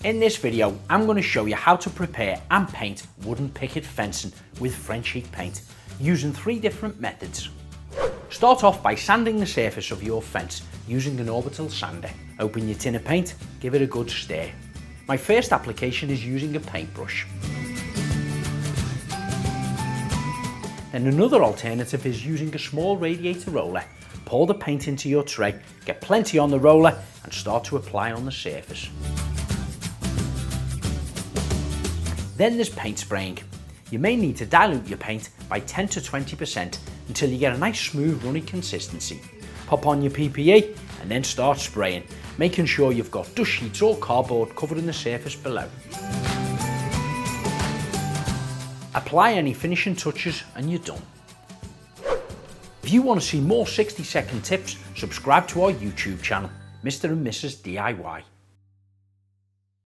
In this video, I'm going to show you how to prepare and paint wooden picket fencing with Frenchic Paint using 3 different methods. Start off by sanding the surface of your fence using an orbital sander. Open your tin of paint, give it a good stir. My first application is using a paintbrush. Then another alternative is using a small radiator roller. Pour the paint into your tray, get plenty on the roller and start to apply on the surface. Then there's paint spraying. You may need to dilute your paint by 10 to 20% until you get a nice smooth runny consistency. Pop on your PPE and then start spraying, making sure you've got dust sheets or cardboard covering the surface below. Apply any finishing touches and you're done. If you want to see more 60-second tips, subscribe to our YouTube channel, Mr. and Mrs. DIY.